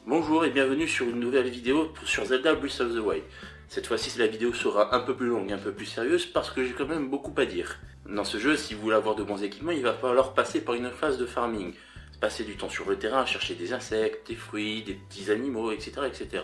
Bonjour et bienvenue sur une nouvelle vidéo sur Zelda Breath of the Wild. Cette fois-ci la vidéo sera un peu plus longue, un peu plus sérieuse parce que j'ai quand même beaucoup à dire. Dans ce jeu, si vous voulez avoir de bons équipements, il va falloir passer par une phase de farming. Passer du temps sur le terrain à chercher des insectes, des fruits, des petits animaux, etc. etc.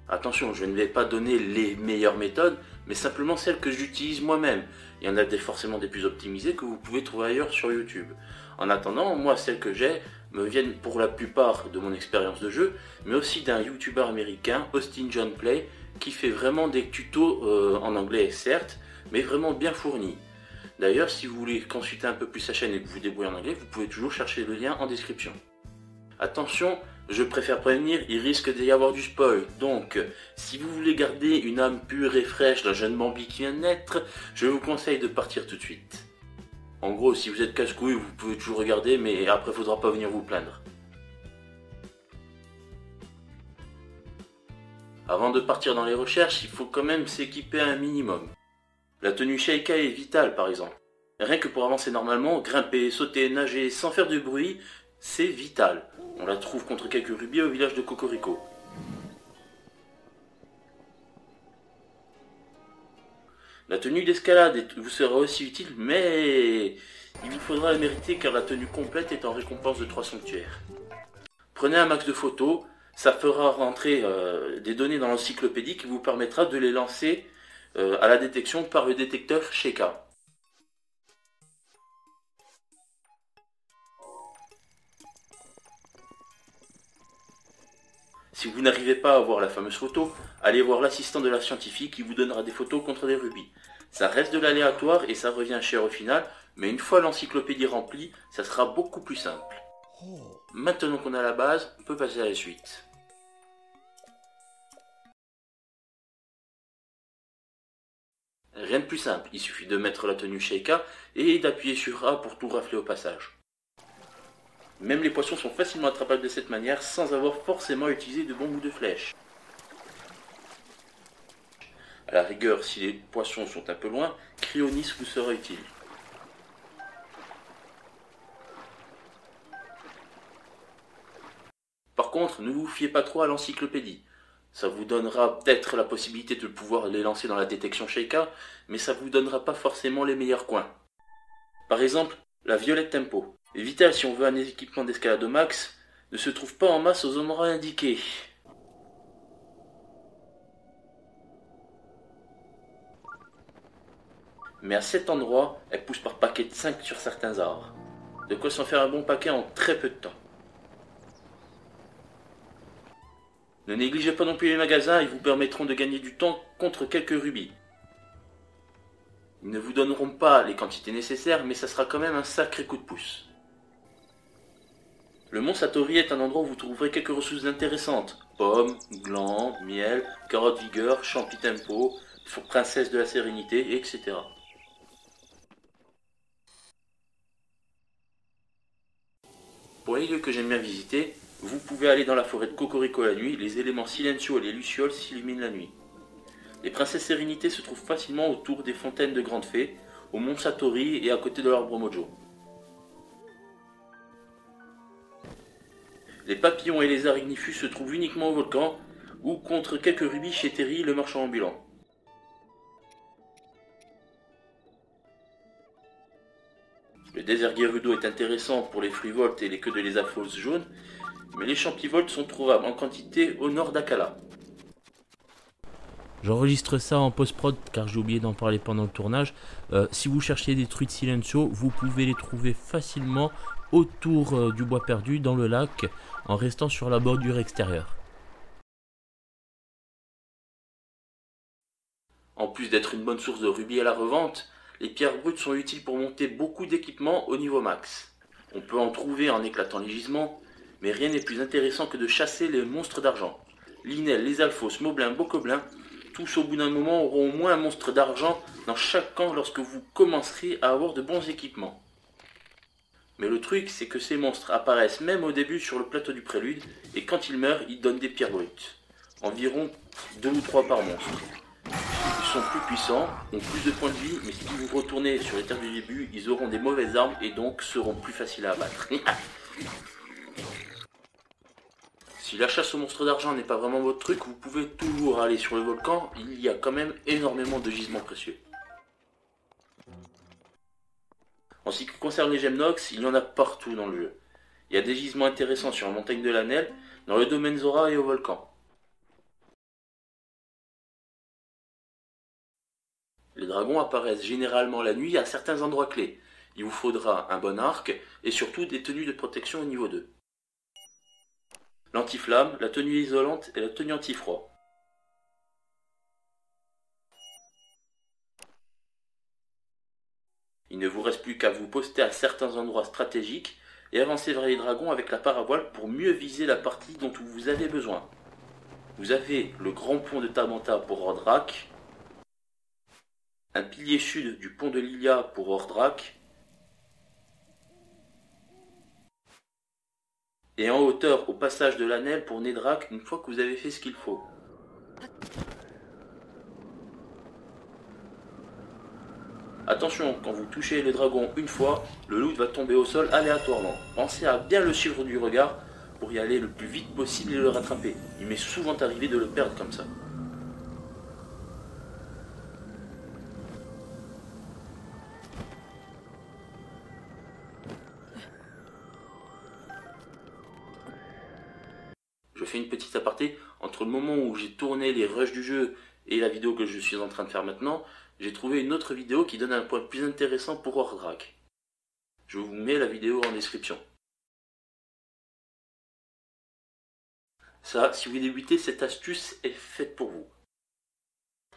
Attention, je ne vais pas donner les meilleures méthodes, mais simplement celles que j'utilise moi-même. Il y en a forcément des plus optimisées que vous pouvez trouver ailleurs sur YouTube. En attendant, moi celles que j'ai me viennent pour la plupart de mon expérience de jeu, mais aussi d'un YouTuber américain, Austin John Play, qui fait vraiment des tutos en anglais certes, mais vraiment bien fournis. D'ailleurs, si vous voulez consulter un peu plus sa chaîne et que vous vous débrouillez en anglais, vous pouvez toujours chercher le lien en description. Attention, je préfère prévenir, il risque d'y avoir du spoil, donc si vous voulez garder une âme pure et fraîche d'un jeune Bambi qui vient de naître, je vous conseille de partir tout de suite. En gros, si vous êtes casse-couille, vous pouvez toujours regarder, mais après, faudra pas venir vous plaindre. Avant de partir dans les recherches, il faut quand même s'équiper un minimum. La tenue Sheikah est vitale, par exemple. Rien que pour avancer normalement, grimper, sauter, nager sans faire de bruit, c'est vital. On la trouve contre quelques rubis au village de Cocorico. La tenue d'escalade vous sera aussi utile, mais il vous faudra la mériter car la tenue complète est en récompense de 3 sanctuaires. Prenez un max de photos, ça fera rentrer des données dans l'encyclopédie qui vous permettra de les lancer à la détection par le détecteur Sheikah. Si vous n'arrivez pas à voir la fameuse photo, allez voir l'assistant de la scientifique qui vous donnera des photos contre des rubis. Ça reste de l'aléatoire et ça revient cher au final, mais une fois l'encyclopédie remplie, ça sera beaucoup plus simple. Maintenant qu'on a la base, on peut passer à la suite. Rien de plus simple, il suffit de mettre la tenue Sheikah et d'appuyer sur A pour tout rafler au passage. Même les poissons sont facilement attrapables de cette manière sans avoir forcément utilisé de bombes ou de flèches. A la rigueur, si les poissons sont un peu loin, Cryonis vous sera utile. Par contre, ne vous fiez pas trop à l'encyclopédie. Ça vous donnera peut-être la possibilité de pouvoir les lancer dans la détection Sheikah, mais ça vous donnera pas forcément les meilleurs coins. Par exemple, la violette tempo. Vital si on veut un équipement d'escalade au max, ne se trouve pas en masse aux endroits indiqués. Mais à cet endroit, elle pousse par paquet de 5 sur certains arbres. De quoi s'en faire un bon paquet en très peu de temps. Ne négligez pas non plus les magasins, ils vous permettront de gagner du temps contre quelques rubis. Ils ne vous donneront pas les quantités nécessaires, mais ça sera quand même un sacré coup de pouce. Le mont Satori est un endroit où vous trouverez quelques ressources intéressantes. Pommes, glands, miel, carottes vigueur, champi tempo, princesse de la sérénité, etc. Pour les lieux que j'aime bien visiter, vous pouvez aller dans la forêt de Cocorico la nuit, les éléments silencieux et les lucioles s'illuminent la nuit. Les princesses sérénité se trouvent facilement autour des fontaines de grandes fées, au mont Satori et à côté de l'arbre Mojo. Les papillons et les arignifuges se trouvent uniquement au volcan, ou contre quelques rubis chez Terry, le marchand ambulant. Le désert Gerudo est intéressant pour les fruits volts et les queues de lézard jaunes, mais les champivolts sont trouvables en quantité au nord d'Akala. J'enregistre ça en post-prod car j'ai oublié d'en parler pendant le tournage. Si vous cherchez des truites silencio, vous pouvez les trouver facilement autour du bois perdu dans le lac en restant sur la bordure extérieure. En plus d'être une bonne source de rubis à la revente, les pierres brutes sont utiles pour monter beaucoup d'équipements au niveau max. On peut en trouver en éclatant les gisements, mais rien n'est plus intéressant que de chasser les monstres d'argent. Linel, les alphos, moblins, bocoblins, tous au bout d'un moment auront au moins un monstre d'argent dans chaque camp lorsque vous commencerez à avoir de bons équipements. Mais le truc, c'est que ces monstres apparaissent même au début sur le plateau du prélude, et quand ils meurent, ils donnent des pierres brutes. Environ 2 ou 3 par monstre. Ils sont plus puissants, ont plus de points de vie, mais si vous retournez sur les terres du début, ils auront des mauvaises armes et donc seront plus faciles à abattre. Si la chasse aux monstres d'argent n'est pas vraiment votre truc, vous pouvez toujours aller sur le volcan, il y a quand même énormément de gisements précieux. En ce qui concerne les gemmes Nox, il y en a partout dans le jeu. Il y a des gisements intéressants sur la montagne de l'Anel, dans le domaine Zora et au volcan. Les dragons apparaissent généralement la nuit à certains endroits clés. Il vous faudra un bon arc et surtout des tenues de protection au niveau 2. L'antiflamme, la tenue isolante et la tenue anti-froid. Il ne vous reste plus qu'à vous poster à certains endroits stratégiques et avancer vers les dragons avec la paravoile pour mieux viser la partie dont vous avez besoin. Vous avez le grand pont de Tamanta pour Ordrak, un pilier sud du pont de Lilia pour Ordrak, et en hauteur au passage de l'Anel pour Nedrak une fois que vous avez fait ce qu'il faut. Attention, quand vous touchez les dragons une fois, le loot va tomber au sol aléatoirement. Pensez à bien le suivre du regard pour y aller le plus vite possible et le rattraper. Il m'est souvent arrivé de le perdre comme ça. Je fais une petite aparté, entre le moment où j'ai tourné les rushs du jeu et la vidéo que je suis en train de faire maintenant, j'ai trouvé une autre vidéo qui donne un point plus intéressant pour Ordrak. Je vous mets la vidéo en description. Ça, si vous débutez, cette astuce est faite pour vous.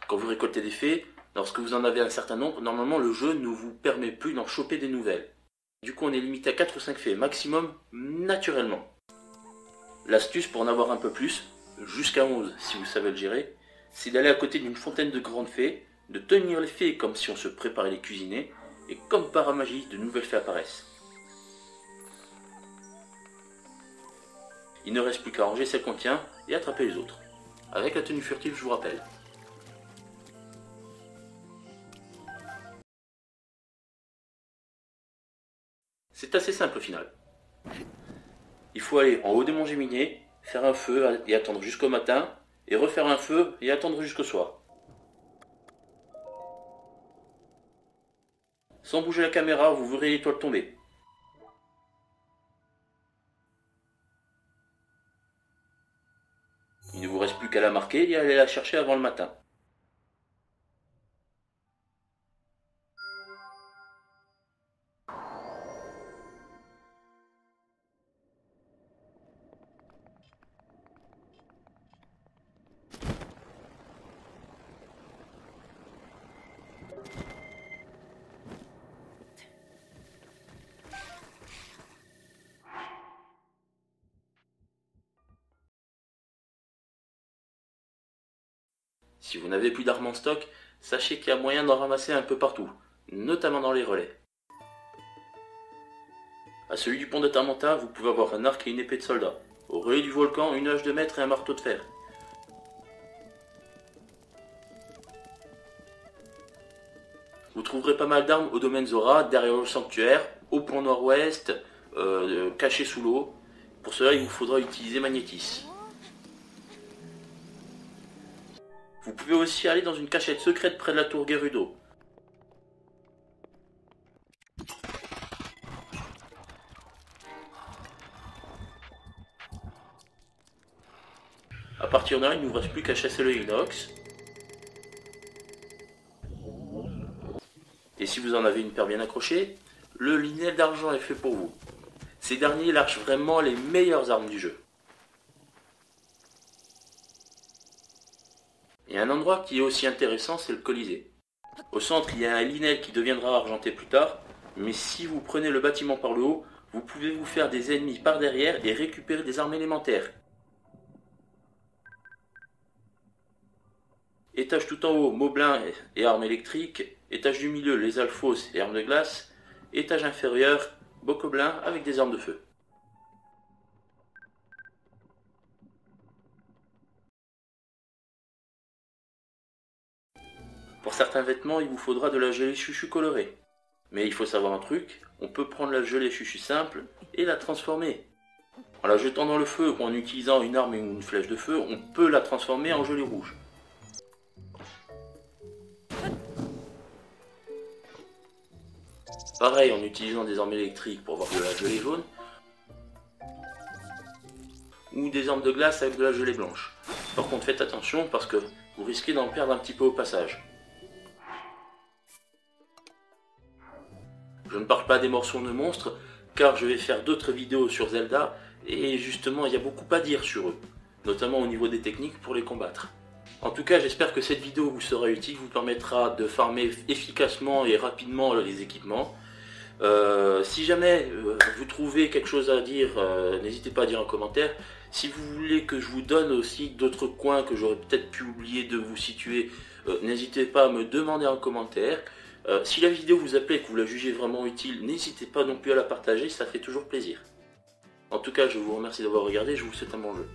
Quand vous récoltez des fées, lorsque vous en avez un certain nombre, normalement le jeu ne vous permet plus d'en choper des nouvelles. Du coup on est limité à 4 ou 5 fées maximum, naturellement. L'astuce pour en avoir un peu plus, jusqu'à 11 si vous savez le gérer, c'est d'aller à côté d'une fontaine de grandes fées, de tenir les fées comme si on se préparait à les cuisiner, et comme par magie, de nouvelles fées apparaissent. Il ne reste plus qu'à ranger celle qu'on tient et attraper les autres. Avec la tenue furtive, je vous rappelle. C'est assez simple au final. Il faut aller en haut des monts Géminées, faire un feu et attendre jusqu'au matin, et refaire un feu et attendre jusqu'au soir. Sans bouger la caméra, vous verrez l'étoile tomber. Il ne vous reste plus qu'à la marquer et aller la chercher avant le matin. Si vous n'avez plus d'armes en stock, sachez qu'il y a moyen d'en ramasser un peu partout, notamment dans les relais. À celui du pont de Tamanta, vous pouvez avoir un arc et une épée de soldat. Au relais du volcan, une hache de maître et un marteau de fer. Vous trouverez pas mal d'armes au domaine Zora, derrière le sanctuaire, au pont nord-ouest, cachées sous l'eau. Pour cela, il vous faudra utiliser Magnétis. Vous pouvez aussi aller dans une cachette secrète près de la tour Gerudo. A partir de là, il ne vous reste plus qu'à chasser le inox. Et si vous en avez une paire bien accrochée, le linet d'argent est fait pour vous. Ces derniers lâchent vraiment les meilleures armes du jeu. Il y a un endroit qui est aussi intéressant, c'est le Colisée. Au centre, il y a un linet qui deviendra argenté plus tard, mais si vous prenez le bâtiment par le haut, vous pouvez vous faire des ennemis par derrière et récupérer des armes élémentaires. Étage tout en haut, moblin et armes électriques. Étage du milieu, les alphos et armes de glace. Étage inférieur, bocoblin avec des armes de feu. Pour certains vêtements, il vous faudra de la gelée chuchu colorée. Mais il faut savoir un truc, on peut prendre la gelée chuchu simple et la transformer. En la jetant dans le feu ou en utilisant une arme ou une flèche de feu, on peut la transformer en gelée rouge. Pareil en utilisant des armes électriques pour avoir de la gelée jaune. Ou des armes de glace avec de la gelée blanche. Par contre faites attention parce que vous risquez d'en perdre un petit peu au passage. Je ne parle pas des morceaux de monstres car je vais faire d'autres vidéos sur Zelda et justement il y a beaucoup à dire sur eux, notamment au niveau des techniques pour les combattre. En tout cas j'espère que cette vidéo vous sera utile, vous permettra de farmer efficacement et rapidement les équipements. Si jamais vous trouvez quelque chose à dire, n'hésitez pas à dire en commentaire. Si vous voulez que je vous donne aussi d'autres coins que j'aurais peut-être pu oublier de vous situer, n'hésitez pas à me demander en commentaire. Si la vidéo vous a plu et que vous la jugez vraiment utile, n'hésitez pas non plus à la partager, ça fait toujours plaisir. En tout cas, je vous remercie d'avoir regardé, je vous souhaite un bon jeu.